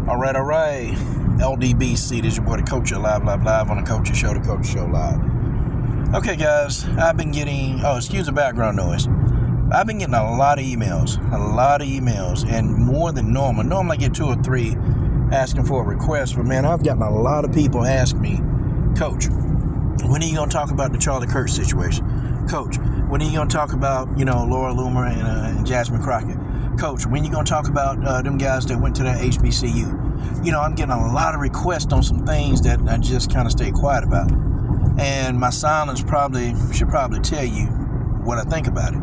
All right. LDBC, this is your boy, the Coach live on the Coach Show, the Coach Show Live. Okay, guys, I've been getting, excuse the background noise. I've been getting a lot of emails, and more than normal. Normally I get 2 or 3 asking for a request, but man, I've gotten a lot of people ask me, Coach, when are you going to talk about the Charlie Kirk situation? Coach, when are you going to talk about, Lara, Loomer, and Jasmine Crockett? Coach, when are you going to talk about them guys that went to that HBCU? I'm getting a lot of requests on some things that I just kind of stay quiet about. And my silence should probably tell you what I think about it.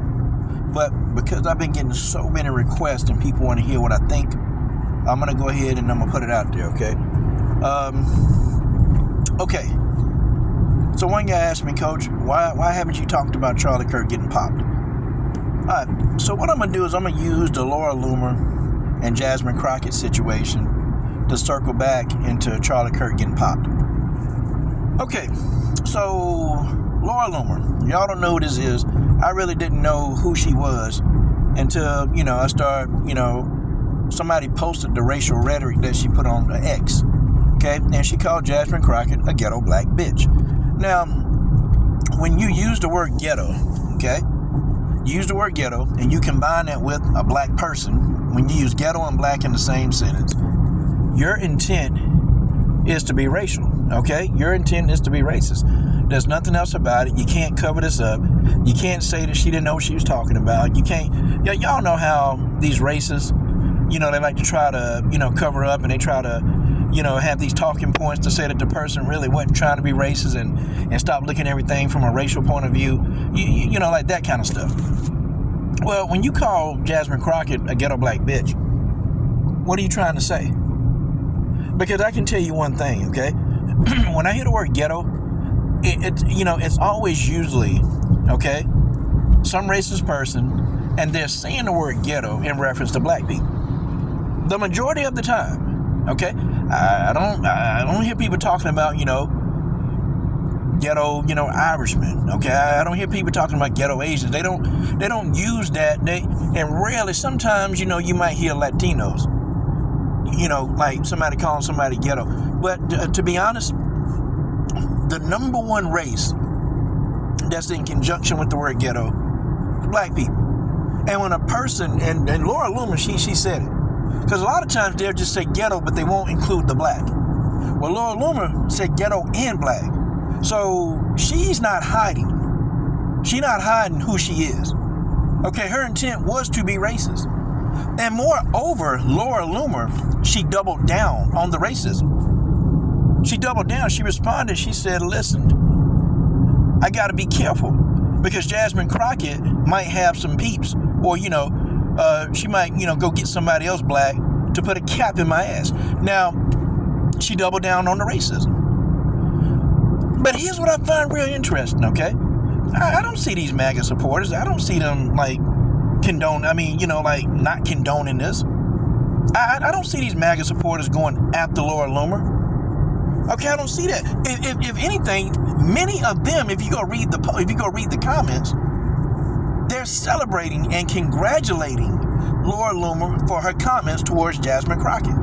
But because I've been getting so many requests and people want to hear what I think, I'm going to go ahead and I'm going to put it out there, okay? Okay. So one guy asked me, Coach, why haven't you talked about Charlie Kirk getting popped? All right. So what I'm going to do is I'm going to use the Lara, Loomer, and Jasmine Crockett situation to circle back into Charlie Kirk getting popped. Okay. So Lara Loomer, y'all don't know who this is. I really didn't know who she was until, I started, somebody posted the racial rhetoric that she put on X. Okay. And she called Jasmine Crockett a ghetto black bitch. Now, when you use the word ghetto, okay, you use the word ghetto and you combine that with a black person, when you use ghetto and black in the same sentence, your intent is to be racial, okay? Your intent is to be racist. There's nothing else about it. You can't cover this up. You can't say that she didn't know what she was talking about. You can't, y'all know how these racists, they like to try to, cover up, and they try to, have these talking points to say that the person really wasn't trying to be racist and stop looking at everything from a racial point of view, like that kind of stuff. Well, when you call Jasmine Crockett a ghetto black bitch, what are you trying to say? Because I can tell you one thing, okay? When I hear the word ghetto, it's always usually, okay, some racist person, and they're saying the word ghetto in reference to black people. The majority of the time, okay? I don't hear people talking about, ghetto, Irishmen, okay? I don't hear people talking about ghetto Asians. They don't use that. And rarely, sometimes, you might hear Latinos, like somebody calling somebody ghetto. But to be honest, the number one race that's in conjunction with the word ghetto is black people. And when a person, and Lara Loomer, she said it, because a lot of times they'll just say ghetto, but they won't include the black. Well, Lara Loomer said ghetto and black. So she's not hiding. She's not hiding who she is. Okay, her intent was to be racist. And moreover, Lara Loomer, she doubled down on the racism. She doubled down. She responded. She said, listen, I got to be careful because Jasmine Crockett might have some peeps, or, she might, go get somebody else black to put a cap in my ass. Now, she doubled down on the racism. But here's what I find real interesting, okay? I don't see these MAGA supporters. I don't see them, not condoning this. I don't see these MAGA supporters going after Lara Loomer. Okay, I don't see that. If anything, many of them, if you go read the comments, they're celebrating and congratulating Lara Loomer for her comments towards Jasmine Crockett.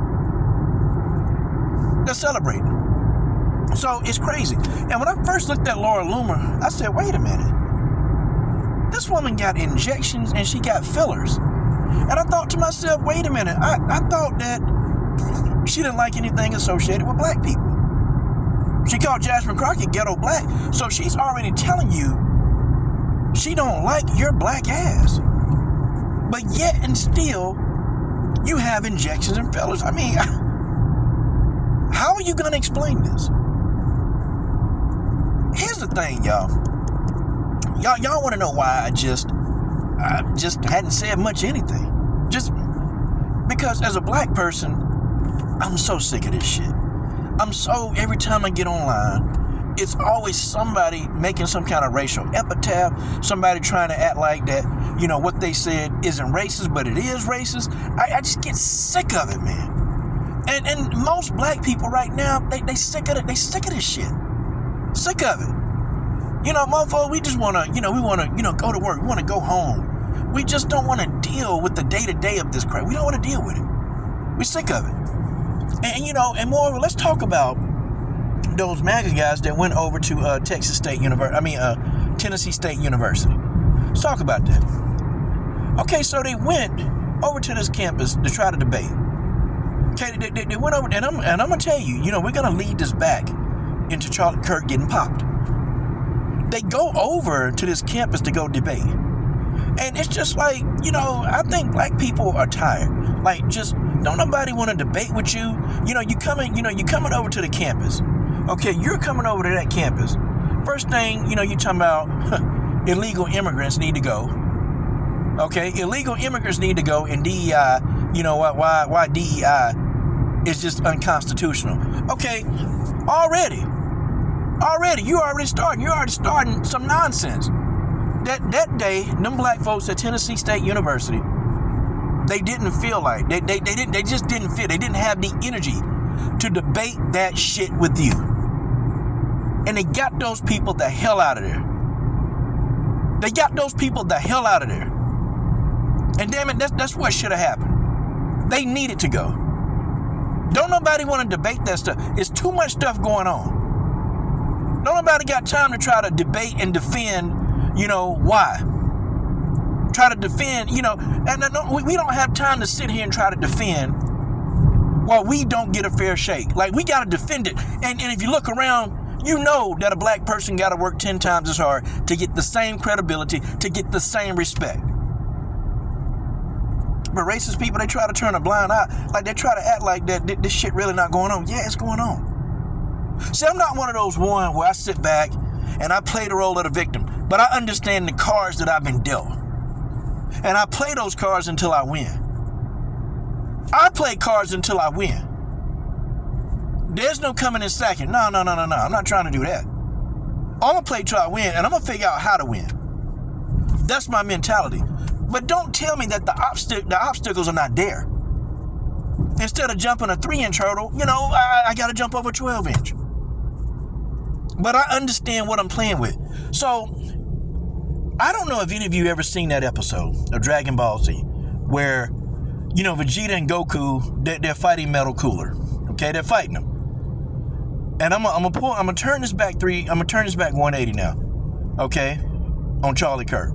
They're celebrating. So it's crazy. And when I first looked at Lara Loomer, I said, wait a minute. This woman got injections and she got fillers. And I thought to myself, wait a minute. I thought that she didn't like anything associated with black people. She called Jasmine Crockett ghetto black. So she's already telling you she don't like your black ass. But yet and still, you have injections and fillers. I mean, how are you going to explain this? Here's the thing, y'all. Y'all want to know why I just hadn't said much anything. Just because as a black person, I'm so sick of this shit. Every time I get online, it's always somebody making some kind of racial epitaph, somebody trying to act like that, what they said isn't racist, but it is racist. I just get sick of it, man. And most black people right now, they sick of it. They sick of this shit. Sick of it. Motherfucker, we just want to, we want to, go to work. We want to go home. We just don't want to deal with the day-to-day of this crap. We don't want to deal with it. We're sick of it. And, and moreover, let's talk about those MAGA guys that went over to Tennessee State University. Let's talk about that. Okay, so they went over to this campus to try to debate. Okay, they went over, and I'm gonna tell you, we're gonna lead this back into Charlie Kirk getting popped. They go over to this campus to go debate, and it's just like, I think black people are tired. Like, just don't nobody want to debate with you. You coming over to the campus. Okay, you're coming over to that campus. First thing, you're talking about illegal immigrants need to go. Okay, illegal immigrants need to go, and DEI, why DEI is just unconstitutional. Okay, already, you're already starting some nonsense. That day, them black folks at Tennessee State University, they didn't feel like, they just didn't feel, they didn't have the energy to debate that shit with you. And they got those people the hell out of there. And damn it, that's what should have happened. They needed to go. Don't nobody want to debate that stuff. It's too much stuff going on. Don't nobody got time to try to debate and defend, why. Try to defend, we don't have time to sit here and try to defend while we don't get a fair shake. Like, we got to defend it. And if you look around, that a black person got to work 10 times as hard to get the same credibility, to get the same respect. But racist people, they try to turn a blind eye. Like, they try to act like that this shit really not going on. Yeah, it's going on. See, I'm not one of those ones where I sit back and I play the role of the victim. But I understand the cards that I've been dealt. And I play those cards until I win. I play cards until I win. There's no coming in second. No. I'm not trying to do that. I'm going to play till I win, and I'm going to figure out how to win. That's my mentality. But don't tell me that the obstacles are not there. Instead of jumping a 3-inch hurdle, I got to jump over a 12-inch. But I understand what I'm playing with. So, I don't know if any of you ever seen that episode of Dragon Ball Z where, Vegeta and Goku, they're fighting Metal Cooler. Okay, they're fighting them. And I'm gonna turn this back 180 now. Okay, on Charlie Kirk.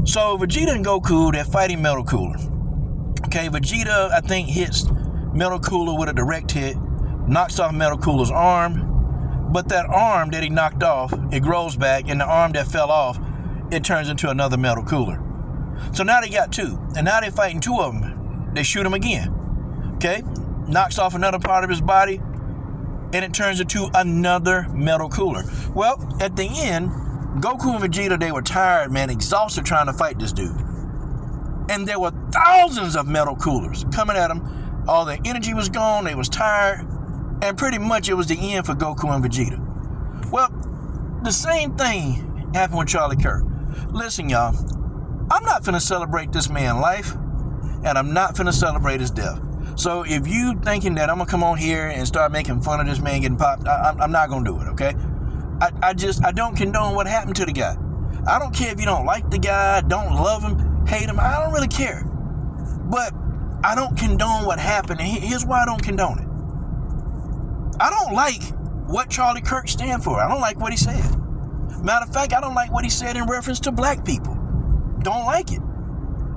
So Vegeta and Goku, they're fighting Metal Cooler. Okay, Vegeta, I think, hits Metal Cooler with a direct hit, knocks off Metal Cooler's arm, but that arm that he knocked off, it grows back, and the arm that fell off, it turns into another Metal Cooler. So now they got two, and now they're fighting two of them. They shoot him again. Okay, knocks off another part of his body, and it turns into another Metal Cooler. Well, at the end, Goku and Vegeta, they were tired, man, exhausted trying to fight this dude. And there were thousands of Metal Coolers coming at them. All their energy was gone, they was tired, and pretty much it was the end for Goku and Vegeta. Well, the same thing happened with Charlie Kirk. Listen, y'all, I'm not finna celebrate this man's life, and I'm not finna celebrate his death. So if you thinking that I'm gonna come on here and start making fun of this man getting popped, I'm not gonna do it, okay? I don't condone what happened to the guy. I don't care if you don't like the guy, don't love him, hate him, I don't really care. But I don't condone what happened, and here's why I don't condone it. I don't like what Charlie Kirk stand for. I don't like what he said. Matter of fact, I don't like what he said in reference to black people. Don't like it.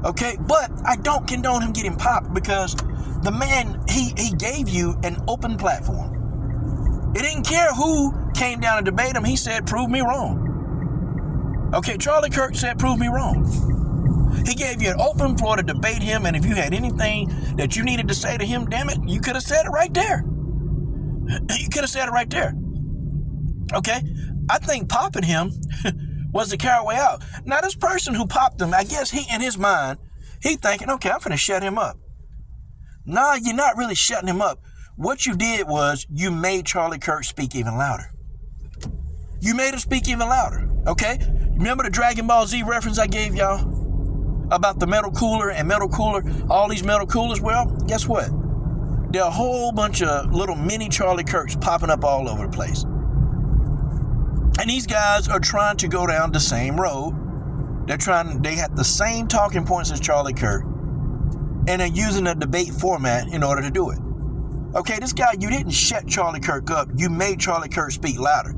Okay, but I don't condone him getting popped because the man, he gave you an open platform. He didn't care who came down and debate him. He said, prove me wrong. Okay, Charlie Kirk said, prove me wrong. He gave you an open floor to debate him, and if you had anything that you needed to say to him, damn it, you could have said it right there. You could have said it right there. Okay, I think popping him was the coward way out. Now, this person who popped him, I guess he, in his mind, he thinking, okay, I'm finna shut him up. Nah, you're not really shutting him up. What you did was you made Charlie Kirk speak even louder. You made him speak even louder, okay? Remember the Dragon Ball Z reference I gave y'all about the Metal Cooler and Metal Cooler, all these Metal Coolers? Well, guess what? There are a whole bunch of little mini Charlie Kirks popping up all over the place. And these guys are trying to go down the same road. They have the same talking points as Charlie Kirk, and they're using a debate format in order to do it. Okay, this guy, you didn't shut Charlie Kirk up. You made Charlie Kirk speak louder.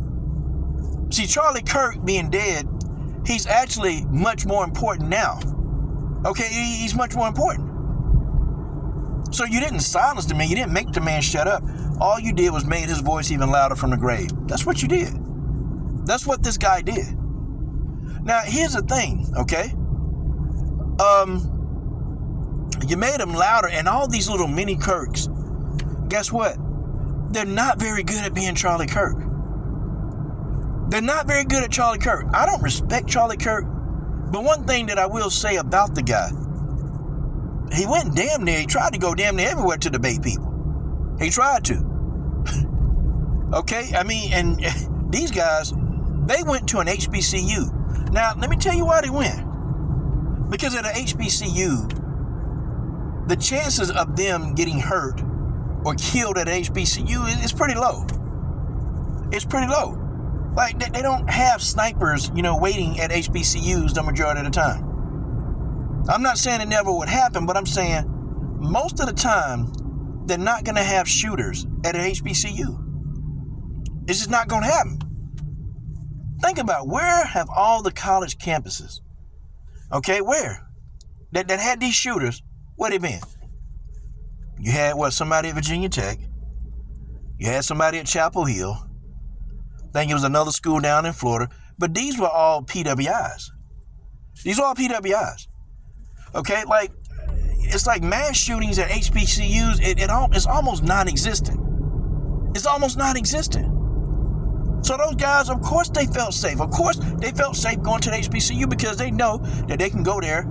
See, Charlie Kirk being dead, he's actually much more important now. Okay, he's much more important. So you didn't silence the man. You didn't make the man shut up. All you did was made his voice even louder from the grave. That's what you did. That's what this guy did. Now, here's the thing, okay? You made him louder, and all these little mini Kirks, guess what? They're not very good at being Charlie Kirk. They're not very good at Charlie Kirk. I don't respect Charlie Kirk, but one thing that I will say about the guy, he went damn near, he tried to go damn near everywhere to debate people. He tried to. Okay, I mean, and these guys, they went to an HBCU. Now, let me tell you why they went. Because at an HBCU, the chances of them getting hurt or killed at an HBCU is pretty low. It's pretty low. Like, they don't have snipers, waiting at HBCUs the majority of the time. I'm not saying it never would happen, but I'm saying most of the time, they're not going to have shooters at an HBCU. It's just not going to happen. Think about, where have all the college campuses, okay, where? That had these shooters, where they been? You had, somebody at Virginia Tech. You had somebody at Chapel Hill. I think it was another school down in Florida. But these were all PWIs. These are all PWIs. Okay, like, it's like mass shootings at HBCUs, it's almost non-existent. It's almost non-existent. So those guys, of course they felt safe. Of course they felt safe going to the HBCU because they know that they can go there.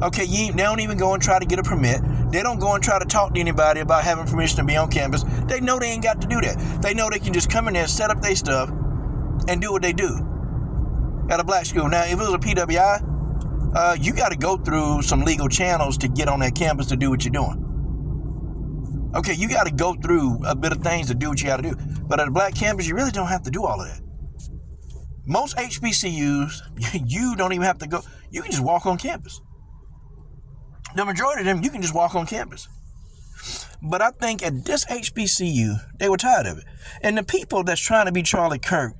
Okay, they don't even go and try to get a permit. They don't go and try to talk to anybody about having permission to be on campus. They know they ain't got to do that. They know they can just come in there, set up their stuff, and do what they do at a black school. Now, if it was a PWI, you got to go through some legal channels to get on that campus to do what you're doing. Okay, you got to go through a bit of things to do what you got to do. But at a black campus, you really don't have to do all of that. Most HBCUs, you don't even have to go. You can just walk on campus. The majority of them, you can just walk on campus. But I think at this HBCU, they were tired of it. And the people that's trying to be Charlie Kirk,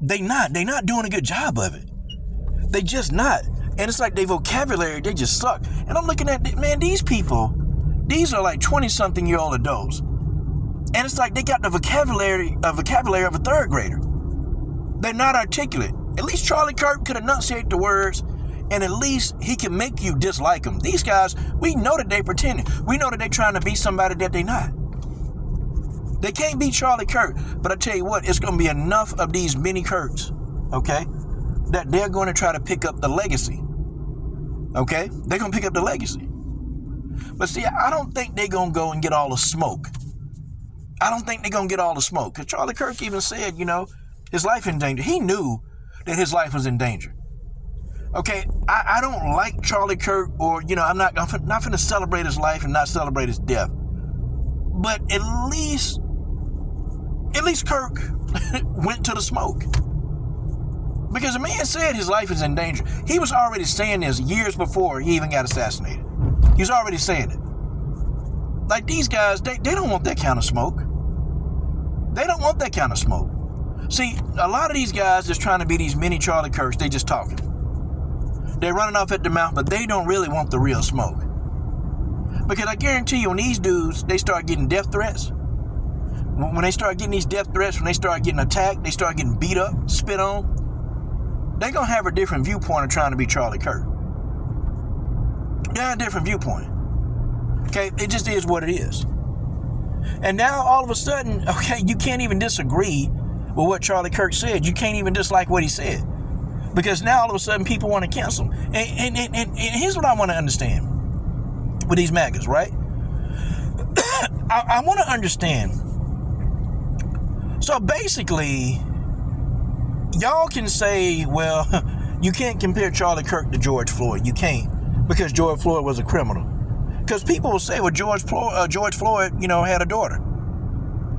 they're not doing a good job of it. They just not. And it's like their vocabulary, they just suck. And I'm looking at, man, these people, these are like 20-something-year-old adults. And it's like they got the vocabulary of a third grader. They're not articulate. At least Charlie Kirk could enunciate the words, and at least he can make you dislike them. These guys, we know that they pretending. We know that they're trying to be somebody that they're not. They can't be Charlie Kirk. But I tell you what, it's going to be enough of these mini Kirks, okay, that they're going to try to pick up the legacy. Okay? They're going to pick up the legacy. But see, I don't think they're going to go and get all the smoke. I don't think they're going to get all the smoke. Because Charlie Kirk even said, his life in danger. He knew that his life was in danger. Okay, I don't like Charlie Kirk, or, I'm not going to celebrate his life and not celebrate his death. But at least Kirk went to the smoke. Because the man said his life is in danger. He was already saying this years before he even got assassinated. He was already saying it. Like, these guys, they don't want that kind of smoke. They don't want that kind of smoke. See, a lot of these guys that's trying to be these mini Charlie Kirks, they just talking. They're running off at the mouth, but they don't really want the real smoke. Because I guarantee you, when these dudes, they start getting death threats, when they start getting these death threats, when they start getting attacked, they start getting beat up, spit on, they're going to have a different viewpoint of trying to be Charlie Kirk. They have a different viewpoint. Okay, it just is what it is. And now, all of a sudden, okay, you can't even disagree with what Charlie Kirk said. You can't even dislike what he said. Because now, all of a sudden, people want to cancel him. And here's what I want to understand with these MAGAs, right? I want to understand. So basically, y'all can say, well, you can't compare Charlie Kirk to George Floyd. You can't, because George Floyd was a criminal. Because people will say, well, George Floyd, had a daughter.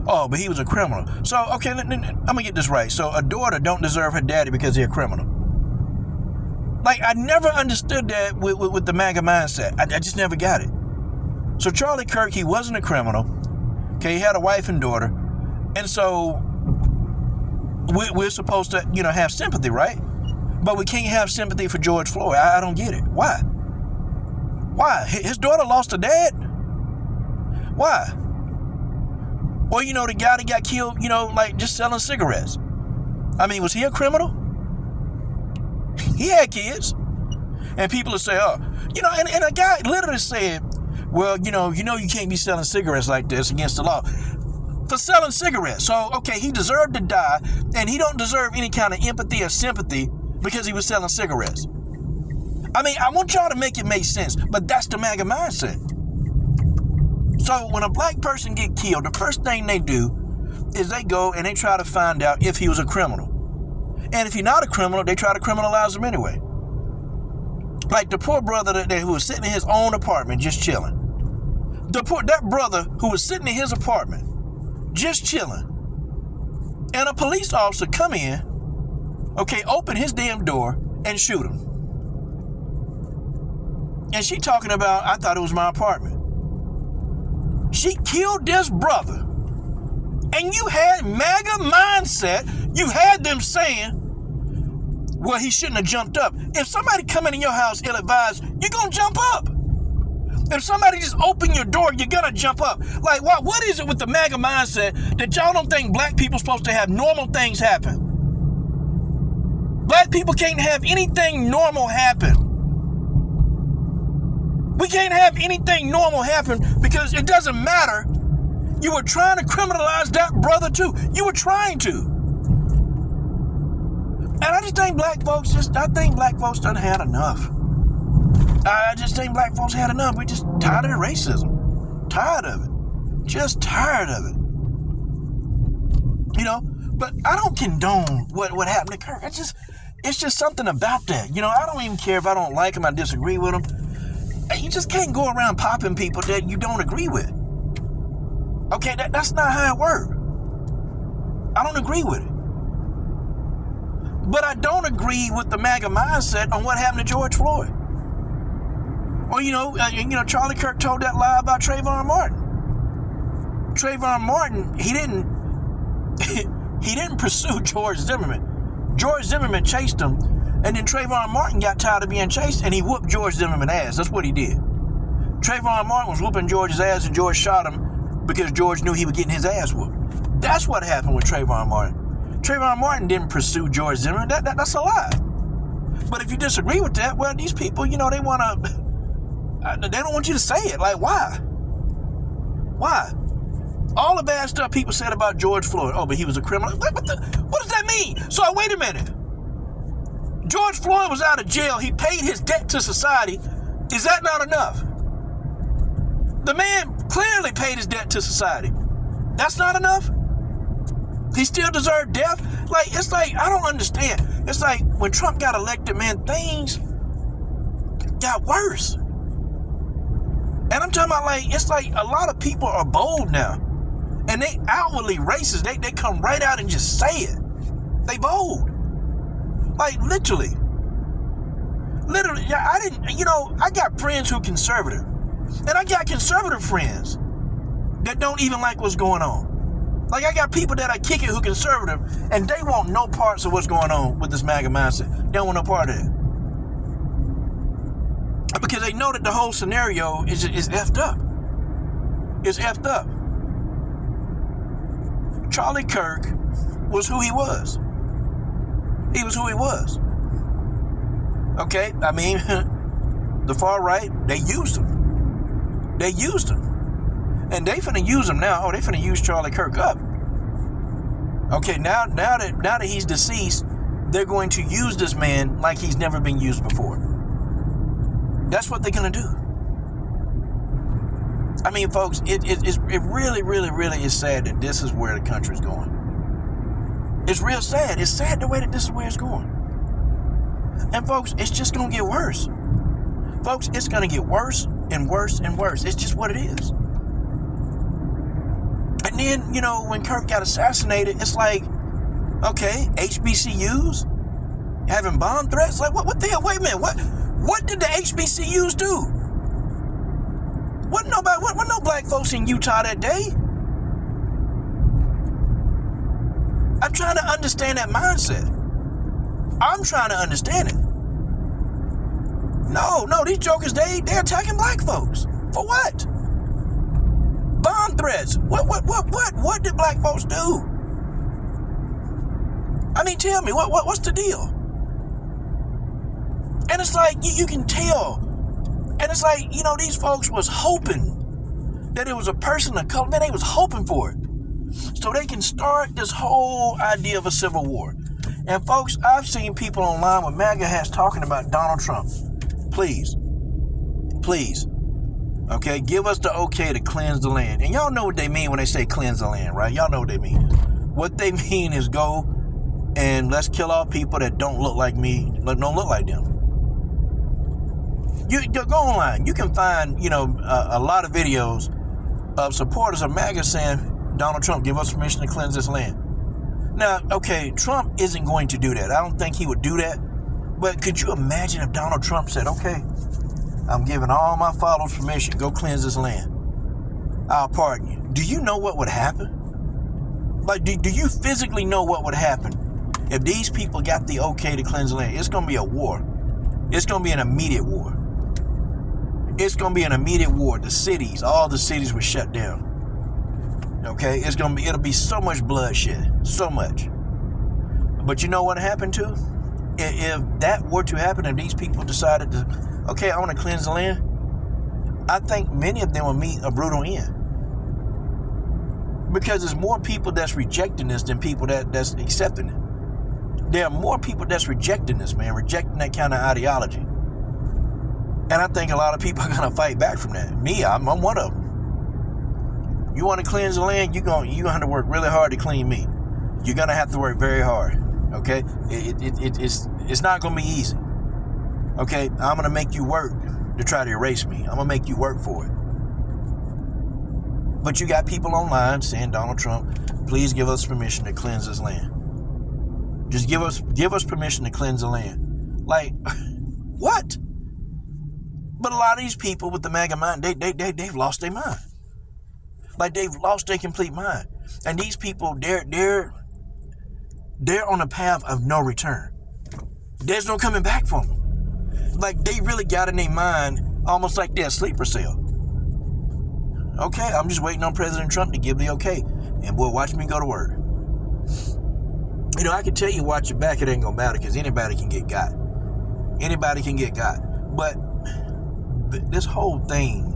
Oh, but he was a criminal. So, okay, I'm going to get this right. So a daughter don't deserve her daddy because he's a criminal. Like, I never understood that with the MAGA mindset. I just never got it. So Charlie Kirk, he wasn't a criminal. Okay, he had a wife and daughter. And so we're supposed to, have sympathy, right? But we can't have sympathy for George Floyd. I don't get it. Why? Why? His daughter lost her dad? Why? Or, the guy that got killed, just selling cigarettes. I mean, was he a criminal? He had kids. And people will say, and a guy literally said, well, you can't be selling cigarettes like this against the law. For selling cigarettes. So, okay, he deserved to die, and he don't deserve any kind of empathy or sympathy because he was selling cigarettes. I mean, I want y'all to make it make sense, but that's the MAGA mindset. So when a black person get killed, the first thing they do is they go and they try to find out if he was a criminal. And if he's not a criminal, they try to criminalize him anyway. Like the poor brother who was sitting in his own apartment just chilling. That brother who was sitting in his apartment just chilling. And a police officer come in, open his damn door and shoot him. And she talking about, I thought it was my apartment. She killed this brother. And you had MAGA mindset. You had them saying, well, he shouldn't have jumped up. If somebody come in your house ill-advised, you're going to jump up. If somebody just open your door, you're going to jump up. Like, what is it with the MAGA mindset that y'all don't think black people supposed to have normal things happen? Black people can't have anything normal happen. We can't have anything normal happen because it doesn't matter. You were trying to criminalize that brother too. You were trying to. And I just think black folks done had enough. I just think black folks had enough. We just tired of the racism. Tired of it. Just tired of it. But I don't condone what happened to Kirk. It's just something about that. I don't even care if I don't like him, I disagree with him. You just can't go around popping people that you don't agree with. Okay, that's not how it works. I don't agree with it. But I don't agree with the MAGA mindset on what happened to George Floyd. Or, Charlie Kirk told that lie about Trayvon Martin. Trayvon Martin, he didn't pursue George Zimmerman. George Zimmerman chased him, and then Trayvon Martin got tired of being chased, and he whooped George Zimmerman's ass. That's what he did. Trayvon Martin was whooping George's ass, and George shot him because George knew he was getting his ass whooped. That's what happened with Trayvon Martin. Trayvon Martin didn't pursue George Zimmerman. That's a lie. But if you disagree with that, well, these people, they don't want you to say it. Like, why? Why? All the bad stuff people said about George Floyd. Oh, but he was a criminal. What does that mean? So wait a minute. George Floyd was out of jail. He paid his debt to society. Is that not enough? The man clearly paid his debt to society. That's not enough? He still deserved death? It's like, I don't understand. It's like when Trump got elected, man, things got worse. And I'm talking about it's like a lot of people are bold now. And they outwardly racist. They come right out and just say it. They bold. Literally. I got friends who are conservative. And I got conservative friends that don't even like what's going on. I got people that I kick it who conservative, and they want no parts of what's going on with this MAGA mindset. They don't want no part of it. Because they know that the whole scenario is effed up. It's effed up. Charlie Kirk was who he was. He was who he was. Okay? I mean, the far right, they used him. They used him. And they finna use him now. Oh, they finna use Charlie Kirk up. Okay, now that he's deceased, they're going to use this man like he's never been used before. That's what they're gonna do. I mean, folks, it really, really, really is sad that this is where the country's going. It's real sad. It's sad the way that this is where it's going. And folks, it's just gonna get worse. Folks, it's gonna get worse and worse and worse. It's just what it is. And then, when Kirk got assassinated, it's like, okay, HBCUs having bomb threats? Like, what the hell? Wait a minute. What did the HBCUs do? Wasn't no black folks in Utah that day. I'm trying to understand that mindset. I'm trying to understand it. No, these jokers, they're attacking black folks. For what? Bomb threats. What did black folks do? I mean, tell me, what's the deal? And it's like, you can tell. And it's like, these folks was hoping that it was a person of color. Man, they was hoping for it. So they can start this whole idea of a civil war. And folks, I've seen people online with MAGA hats talking about Donald Trump. Please, okay, give us the okay to cleanse the land. And y'all know what they mean when they say cleanse the land, right? Y'all know what they mean. What they mean is go and let's kill all people that don't look like me, don't look like them. You go online. You can find, a lot of videos of supporters of MAGA saying, Donald Trump, give us permission to cleanse this land. Now, okay, Trump isn't going to do that. I don't think he would do that. But could you imagine if Donald Trump said, okay, I'm giving all my followers permission, go cleanse this land. I'll pardon you. Do you know what would happen? Like, do you physically know what would happen if these people got the okay to cleanse the land? It's going to be a war. It's going to be an immediate war. It's going to be an immediate war. All the cities were shut down. Okay? It'll be so much bloodshed. So much. But you know what happened too? If that were to happen and these people decided to, okay, I want to cleanse the land, I think many of them will meet a brutal end. Because there's more people that's rejecting this than people that's accepting it. There are more people that's rejecting this, man, rejecting that kind of ideology. And I think a lot of people are going to fight back from that. Me, I'm one of them. You want to cleanse the land, you're going to have to work really hard to clean me. You're going to have to work very hard. Okay, it's not going to be easy. Okay, I'm going to make you work to try to erase me. I'm going to make you work for it. But you got people online saying, Donald Trump, please give us permission to cleanse this land. Just give us permission to cleanse the land. Like, what? But a lot of these people with the MAGA mind, they've lost their mind. Like, they've lost their complete mind. And these people, they're on a path of no return. There's no coming back from them. Like, they really got in their mind almost like they're a sleeper cell. Okay, I'm just waiting on President Trump to give the okay. And boy, watch me go to work. I can tell you watch your back, it ain't gonna matter because anybody can get got. Anybody can get got. But this whole thing,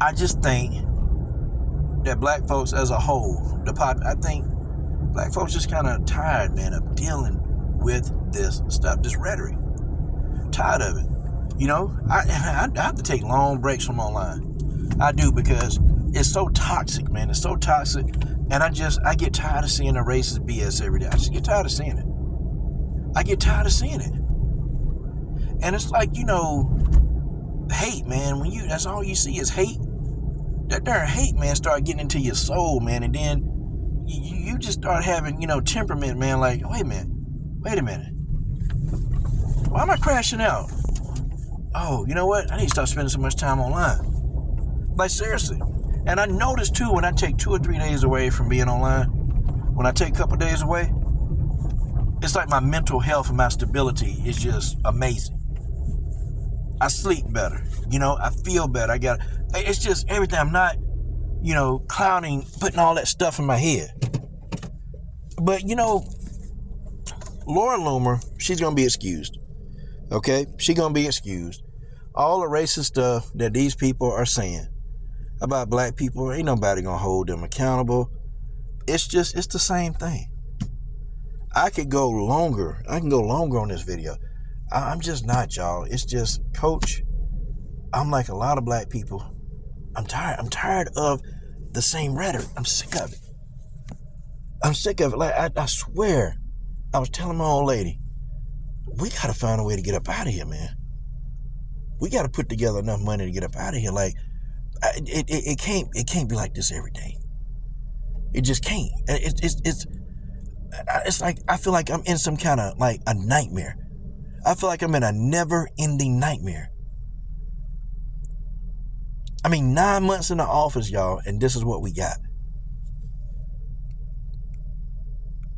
I just think that black folks as a whole, I think black folks just kind of tired, man, of dealing with this stuff, this rhetoric. Tired of it. I have to take long breaks from online. I do, because it's so toxic, man. It's so toxic. And I get tired of seeing the racist BS every day. I just get tired of seeing it. And it's like, hate, man. That's all you see is hate. That darn hate, man, start getting into your soul, man. And then you just start having, temperament, man. Like, wait a minute. Why am I crashing out? Oh, you know what? I need to stop spending so much time online. Like, seriously. And I notice, too, when I take 2 or 3 days away from being online, when I take a couple days away, it's like my mental health and my stability is just amazing. I sleep better. I feel better. It's just everything. I'm not, clouding, putting all that stuff in my head. But, Lara Loomer, she's going to be excused. Okay? She's going to be excused. All the racist stuff that these people are saying about black people, ain't nobody going to hold them accountable. It's the same thing. I can go longer on this video. I'm just not, y'all. It's just, Coach, I'm like a lot of black people. I'm tired of the same rhetoric. I'm sick of it. Like, I swear, I was telling my old lady, we got to find a way to get up out of here, man. We got to put together enough money to get up out of here. Like, it can't be like this every day. It just can't. It's like, I feel like I'm in some kind of, like, a nightmare. I feel like I'm in a never-ending nightmare. 9 months in the office, y'all, and this is what we got.